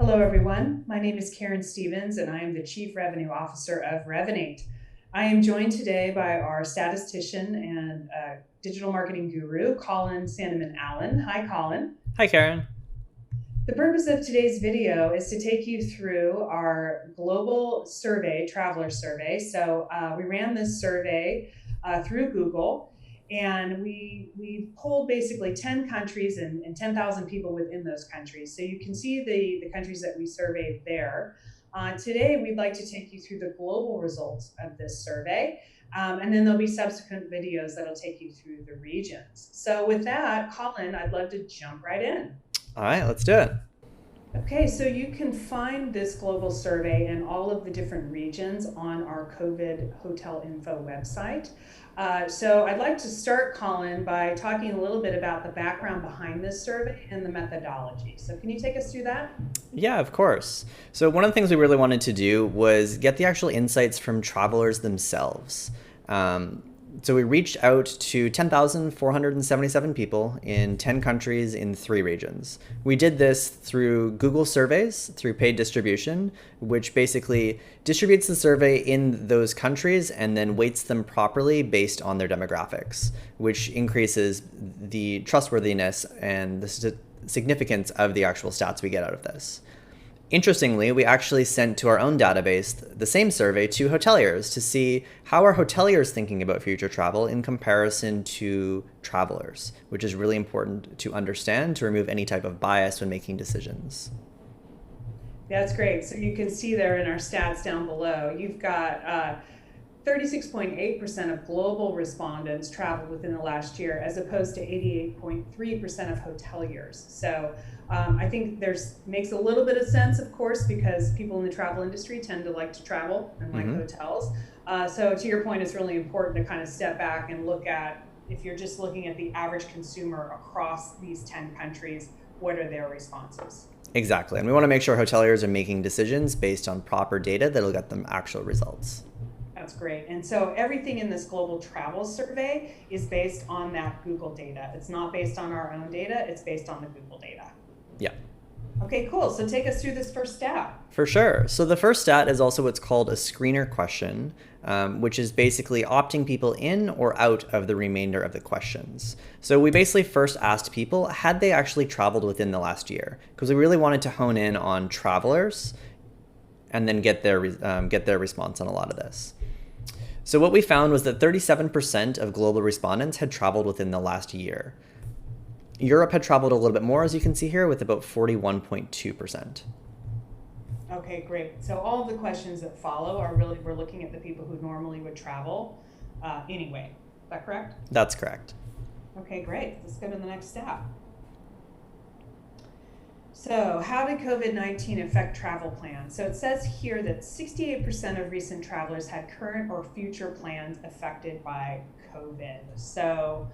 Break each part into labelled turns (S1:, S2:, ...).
S1: Hello, everyone. My name is Karen Stevens, and I am the Chief Revenue Officer of Revinate. I am joined today by our statistician and digital marketing guru, Colin Sandeman-Allen. Hi, Colin.
S2: Hi, Karen.
S1: The purpose of today's video is to take you through our global survey, traveler survey. So we ran this survey through Google, and we polled basically 10 countries and 10,000 people within those countries. So you can see the countries that we surveyed there. Today, we'd like to take you through the global results of this survey. And then there'll be subsequent videos that'll take you through the regions. So with that, Colin, I'd love to jump right in.
S2: All right, let's do it.
S1: Okay, so you can find this global survey and all of the different regions on our COVID hotel info website. So I'd like to start, Colin, by talking a little bit about the background behind this survey and the methodology. So can you take us through that?
S2: Yeah, of course. So one of the things we really wanted to do was get the actual insights from travelers themselves. So we reached out to 10,477 people in 10 countries in 3 regions. We did this through Google surveys, through paid distribution, which basically distributes the survey in those countries and then weights them properly based on their demographics, which increases the trustworthiness and the significance of the actual stats we get out of this. Interestingly, we actually sent to our own database the same survey to hoteliers to see how are hoteliers thinking about future travel in comparison to travelers, which is really important to understand to remove any type of bias when making decisions.
S1: That's great. So you can see there in our stats down below, you've got 36.8% of global respondents traveled within the last year, as opposed to 88.3% of hoteliers. So I think makes a little bit of sense, of course, because people in the travel industry tend to like to travel and like hotels. So to your point, it's really important to kind of step back and look at, if you're just looking at the average consumer across these 10 countries, what are their responses?
S2: Exactly. And we want to make sure hoteliers are making decisions based on proper data that'll get them actual results.
S1: That's great. And so everything in this global travel survey is based on that Google data. It's not based on our own data, it's based on the Google data.
S2: Yeah.
S1: Okay, cool. So take us through this first stat.
S2: For sure. So the first stat is also what's called a screener question, which is basically opting people in or out of the remainder of the questions. So we basically first asked people, had they actually traveled within the last year? Because we really wanted to hone in on travelers and then get their response on a lot of this. So what we found was that 37% of global respondents had traveled within the last year. Europe had traveled a little bit more, as you can see here, with about 41.2%.
S1: Okay, great. So all of the questions that follow are really, we're looking at the people who normally would travel anyway. Is that correct?
S2: That's correct.
S1: Okay, great. Let's go to the next stat. So how did COVID-19 affect travel plans? So it says here that 68% of recent travelers had current or future plans affected by COVID. So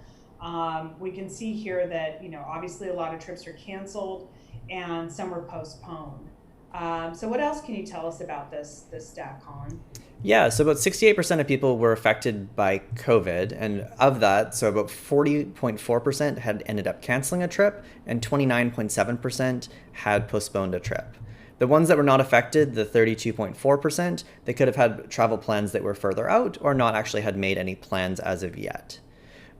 S1: we can see here that, obviously a lot of trips are canceled and some were postponed. So what else can you tell us about this stat, Colin?
S2: Yeah, so about 68% of people were affected by COVID, and of that, so about 40.4% had ended up canceling a trip, and 29.7% had postponed a trip. The ones that were not affected, the 32.4%, they could have had travel plans that were further out or not actually had made any plans as of yet.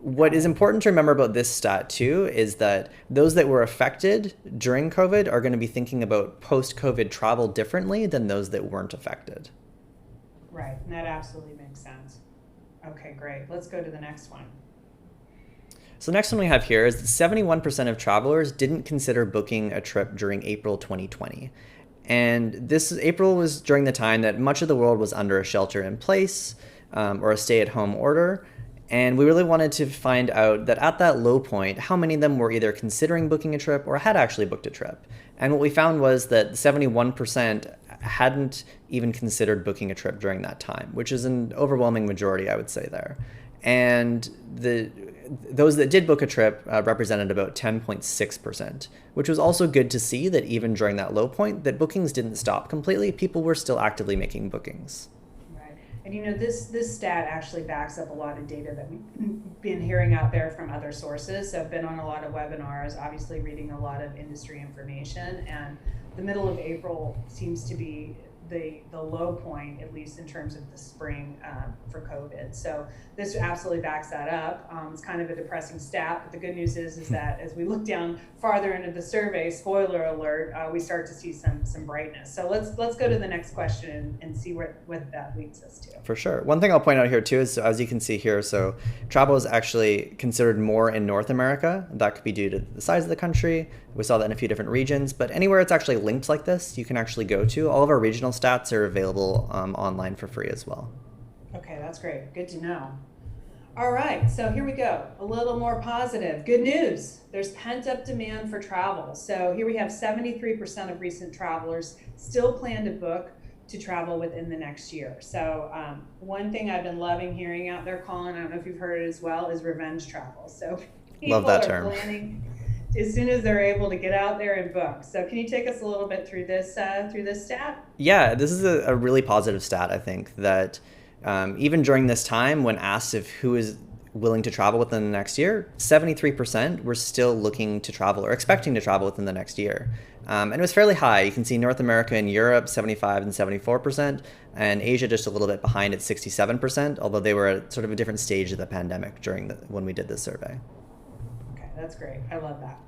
S2: What is important to remember about this stat too is that those that were affected during COVID are going to be thinking about post-COVID travel differently than those that weren't affected.
S1: Right, and that absolutely makes sense. Okay, great. Let's go to the next one.
S2: So the next one we have here is that 71% of travelers didn't consider booking a trip during April 2020. And this April was during the time that much of the world was under a shelter in place or a stay-at-home order. And we really wanted to find out that at that low point, how many of them were either considering booking a trip or had actually booked a trip. And what we found was that 71% hadn't even considered booking a trip during that time, which is an overwhelming majority, I would say there. And those that did book a trip represented about 10.6%, which was also good to see that even during that low point, that bookings didn't stop completely. People were still actively making bookings.
S1: And this stat actually backs up a lot of data that we've been hearing out there from other sources. So I've been on a lot of webinars, obviously reading a lot of industry information, and the middle of April seems to be the low point, at least in terms of the spring for COVID. So this absolutely backs that up. It's kind of a depressing stat, but the good news is that as we look down farther into the survey, spoiler alert, we start to see some brightness. So let's go to the next question and see what that leads us to.
S2: For sure. One thing I'll point out here too is, so as you can see here, so travel is actually considered more in North America. That could be due to the size of the country. We saw that in a few different regions, but anywhere it's actually linked like this, you can actually go to. All of our regional stats are available online for free as well.
S1: Okay, that's great. Good to know. All right, so here we go. A little more positive. Good news. There's pent-up demand for travel. So here we have 73% of recent travelers still plan to book to travel within the next year. So one thing I've been loving hearing out there, Colin, I don't know if you've heard it as well, is revenge travel. So people
S2: love that
S1: are
S2: term.
S1: planning as soon as they're able to get out there and book. So can you take us a little bit through this stat?
S2: Yeah, this is a really positive stat, I think, that even during this time, when asked if who is willing to travel within the next year, 73% were still looking to travel or expecting to travel within the next year. And it was fairly high. You can see North America and Europe, 75 and 74%, and Asia just a little bit behind at 67%, although they were at sort of a different stage of the pandemic when we did this survey.
S1: Okay, that's great. I love that.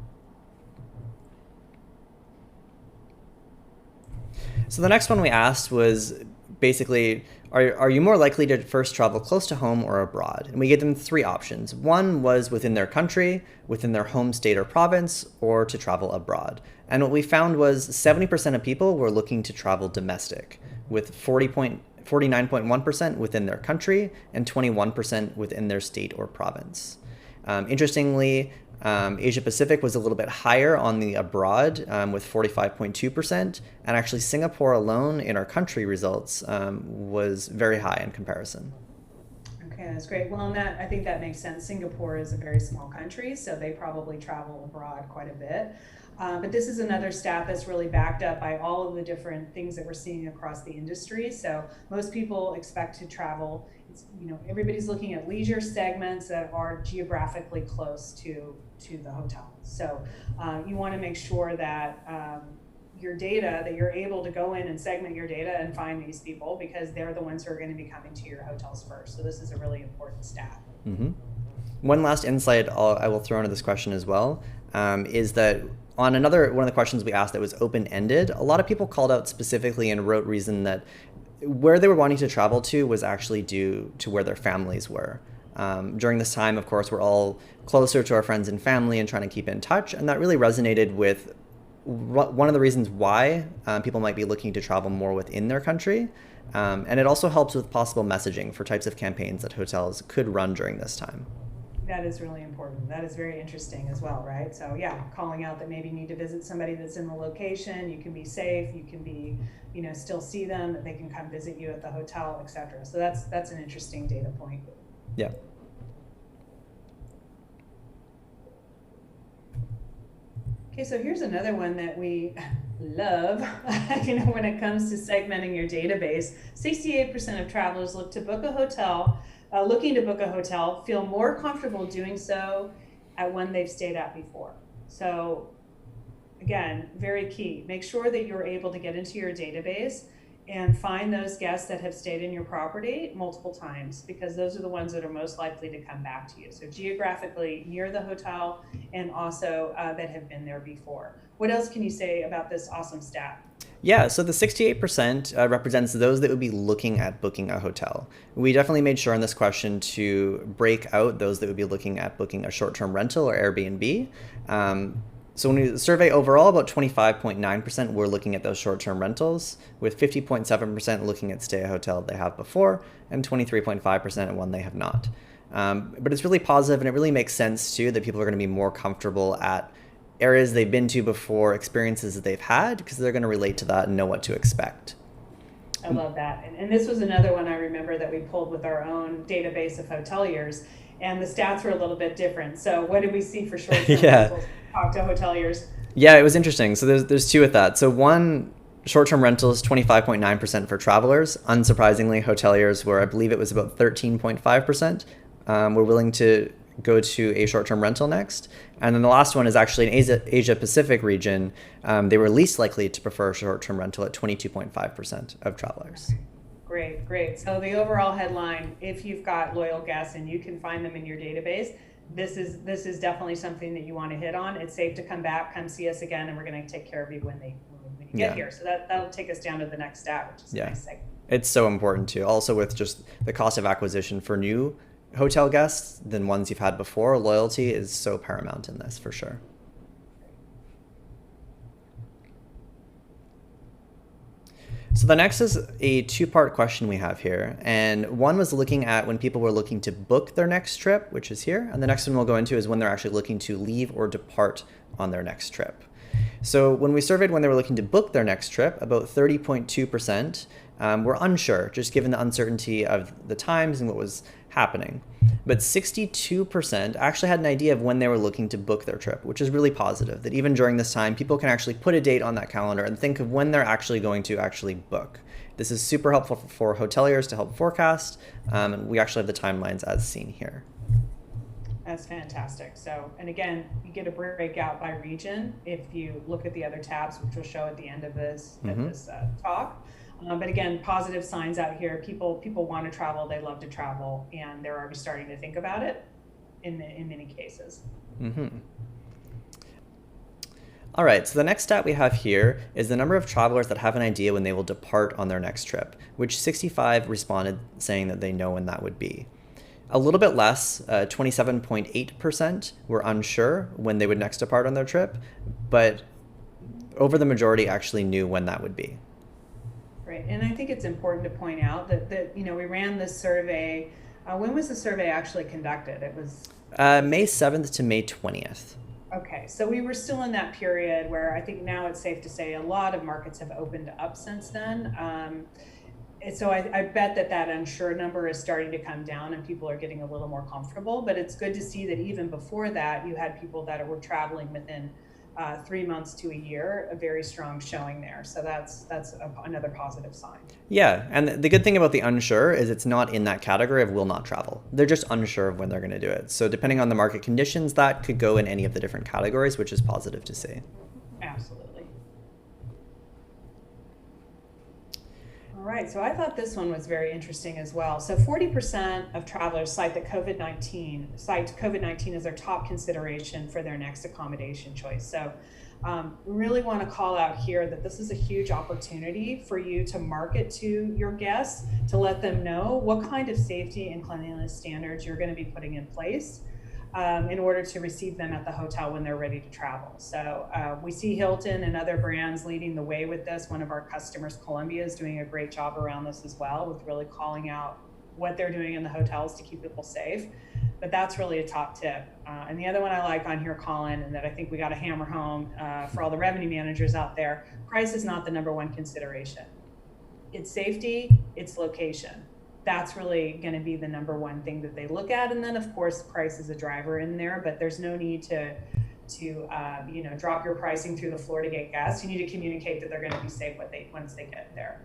S2: So the next one we asked was basically, are you more likely to first travel close to home or abroad? And we gave them three options. One was within their country, within their home state or province, or to travel abroad. And what we found was 70% of people were looking to travel domestic, with 49.1% within their country and 21% within their state or province. Interestingly, Asia Pacific was a little bit higher on the abroad with 45.2%, and actually Singapore alone in our country results was very high in comparison.
S1: Okay, that's great. Well, and I think that makes sense. Singapore is a very small country, so they probably travel abroad quite a bit. But this is another stat that's really backed up by all of the different things that we're seeing across the industry. So most people expect to travel. Everybody's looking at leisure segments that are geographically close to the hotel. So you want to make sure that your data, that you're able to go in and segment your data and find these people, because they're the ones who are going to be coming to your hotels first. So this is a really important stat.
S2: Mm-hmm. One last insight I will throw into this question as well is that on one of the questions we asked that was open-ended, a lot of people called out specifically and wrote reason that where they were wanting to travel to was actually due to where their families were. During this time, of course, we're all closer to our friends and family and trying to keep in touch, and that really resonated with one of the reasons why people might be looking to travel more within their country. And it also helps with possible messaging for types of campaigns that hotels could run during this time.
S1: That is really important. That is very interesting as well, right? So yeah, calling out that maybe you need to visit somebody that's in the location, you can be safe, you can be, still see them, that they can come visit you at the hotel, etc. So that's an interesting data point.
S2: Yeah.
S1: Okay, so here's another one that we love, when it comes to segmenting your database. 68% of travelers looking to book a hotel, feel more comfortable doing so at one they've stayed at before. So again, very key. Make sure that you're able to get into your database and find those guests that have stayed in your property multiple times, because those are the ones that are most likely to come back to you. So geographically near the hotel, and also that have been there before. What else can you say about this awesome stat?
S2: Yeah, so the 68% represents those that would be looking at booking a hotel. We definitely made sure in this question to break out those that would be looking at booking a short-term rental or Airbnb. So when we survey overall, about 25.9% were looking at those short-term rentals, with 50.7% looking at stay at a hotel they have before, and 23.5% at one they have not. But it's really positive, and it really makes sense too that people are going to be more comfortable at areas they've been to before, experiences that they've had, because they're going to relate to that and know what to expect.
S1: I love that. And this was another one I remember that we pulled with our own database of hoteliers, and the stats were a little bit different. So what did we see for short-term rentals? Talk to hoteliers.
S2: Yeah, it was interesting. So there's two with that. So one, short-term rentals, 25.9% for travelers. Unsurprisingly, hoteliers were, I believe it was about 13.5%, were willing to go to a short-term rental next. And then the last one is actually in Asia Pacific region. They were least likely to prefer short-term rental at 22.5% of travelers.
S1: Great, great. So the overall headline, if you've got loyal guests and you can find them in your database, this is definitely something that you want to hit on. It's safe to come back, come see us again, and we're going to take care of you when you get here. So that'll take us down to the next stat, which is a nice segment.
S2: It's so important too. Also with just the cost of acquisition for new hotel guests than ones you've had before, loyalty is so paramount in this for sure. So the next is a two-part question we have here. And one was looking at when people were looking to book their next trip, which is here. And the next one we'll go into is when they're actually looking to leave or depart on their next trip. So when we surveyed when they were looking to book their next trip, about 30.2% were unsure, just given the uncertainty of the times and what was happening. But 62% actually had an idea of when they were looking to book their trip, which is really positive, that even during this time, people can actually put a date on that calendar and think of when they're actually going to actually book. This is super helpful for hoteliers to help forecast, and we actually have the timelines as seen here.
S1: That's fantastic. So, and again, you get a breakout by region if you look at the other tabs, which we'll show at the end of this, talk. But again, positive signs out here. People want to travel. They love to travel, and they're already starting to think about it in many cases.
S2: All right, so the next stat we have here is the number of travelers that have an idea when they will depart on their next trip, which 65 responded saying that they know when that would be. A little bit less, 27.8% were unsure when they would next depart on their trip, but over the majority actually knew when that would be.
S1: Right, and I think it's important to point out that we ran this survey. When was the survey actually conducted? It was
S2: May 7th to May 20th.
S1: Okay, so we were still in that period where I think now it's safe to say a lot of markets have opened up since then. And so I bet that unsure number is starting to come down and people are getting a little more comfortable, but it's good to see that even before that, you had people that were traveling within 3 months to a year, a very strong showing there. So that's another positive sign.
S2: Yeah, and the good thing about the unsure is it's not in that category of will not travel. They're just unsure of when they're going to do it. So depending on the market conditions, that could go in any of the different categories, which is positive to see.
S1: Absolutely. All right, so I thought this one was very interesting as well. So 40% of travelers cite COVID-19 as their top consideration for their next accommodation choice. So we really want to call out here that this is a huge opportunity for you to market to your guests, to let them know what kind of safety and cleanliness standards you're going to be putting in place in order to receive them at the hotel when they're ready to travel. So we see Hilton and other brands leading the way with this. One of our customers, Columbia, is doing a great job around this as well, with really calling out what they're doing in the hotels to keep people safe. But that's really a top tip. And the other one I like on here, Colin, and that I think we got to hammer home for all the revenue managers out there, price is not the number one consideration. It's safety, it's location. That's really going to be the number one thing that they look at. And then of course, price is a driver in there, but there's no need to drop your pricing through the floor to get guests. You need to communicate that they're going to be safe once they get there.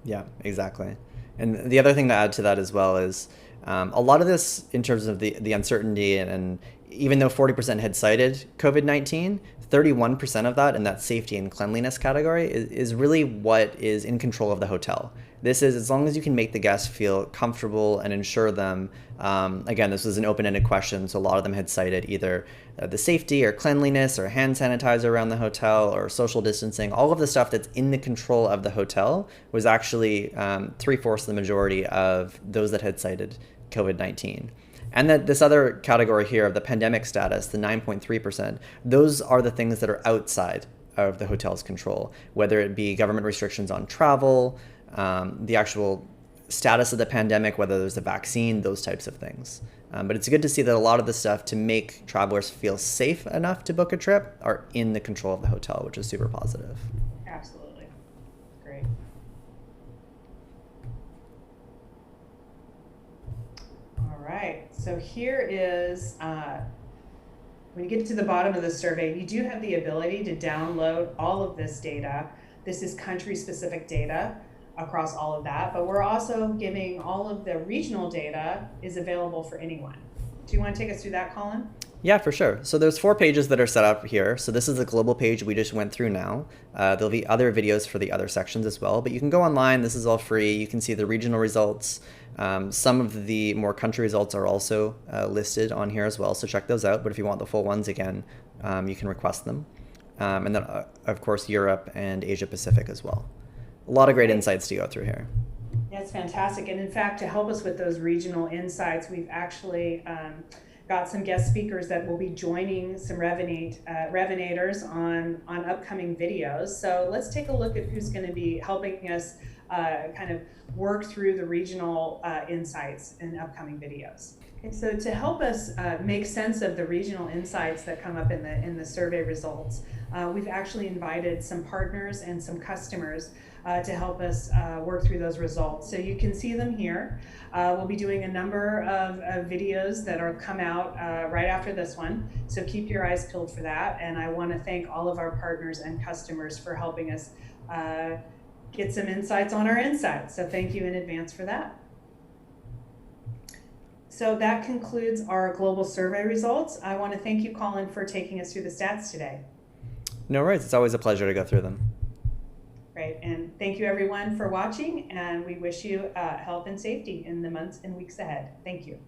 S2: Yeah, exactly. And the other thing to add to that as well is a lot of this in terms of the uncertainty and even though 40% had cited COVID-19, 31% of that in that safety and cleanliness category is really what is in control of the hotel. This is as long as you can make the guests feel comfortable and ensure them, again, this was an open-ended question, so a lot of them had cited either the safety or cleanliness or hand sanitizer around the hotel or social distancing. All of the stuff that's in the control of the hotel was actually 3/4 of the majority of those that had cited COVID-19. And that this other category here of the pandemic status, the 9.3%, those are the things that are outside of the hotel's control, whether it be government restrictions on travel, the actual status of the pandemic, whether there's a vaccine, those types of things. But it's good to see that a lot of the stuff to make travelers feel safe enough to book a trip are in the control of the hotel, which is super positive.
S1: Absolutely. Great. All right, so here is, when you get to the bottom of the survey, you do have the ability to download all of this data. This is country-specific data across all of that, but we're also giving all of the regional data is available for anyone. Do you want to take us through that, Colin?
S2: Yeah, for sure. So there's 4 pages that are set up here. So this is the global page we just went through now. There'll be other videos for the other sections as well, but you can go online. This is all free. You can see the regional results. Some of the more country results are also listed on here as well, so check those out. But if you want the full ones again, you can request them. And then, of course, Europe and Asia Pacific as well. A lot of great insights to go through here.
S1: That's fantastic. And in fact, to help us with those regional insights, we've actually got some guest speakers that will be joining some Revinators on upcoming videos. So let's take a look at who's going to be helping us kind of work through the regional insights in upcoming videos. Okay, so to help us make sense of the regional insights that come up in the survey results, we've actually invited some partners and some customers to help us work through those results. So you can see them here. We'll be doing a number of videos that are come out right after this one. So keep your eyes peeled for that. And I want to thank all of our partners and customers for helping us get some insights on our insights. So thank you in advance for that. So that concludes our global survey results. I want to thank you, Colin, for taking us through the stats today.
S2: No worries. It's always a pleasure to go through them.
S1: Great. And thank you, everyone, for watching. And we wish you health and safety in the months and weeks ahead. Thank you.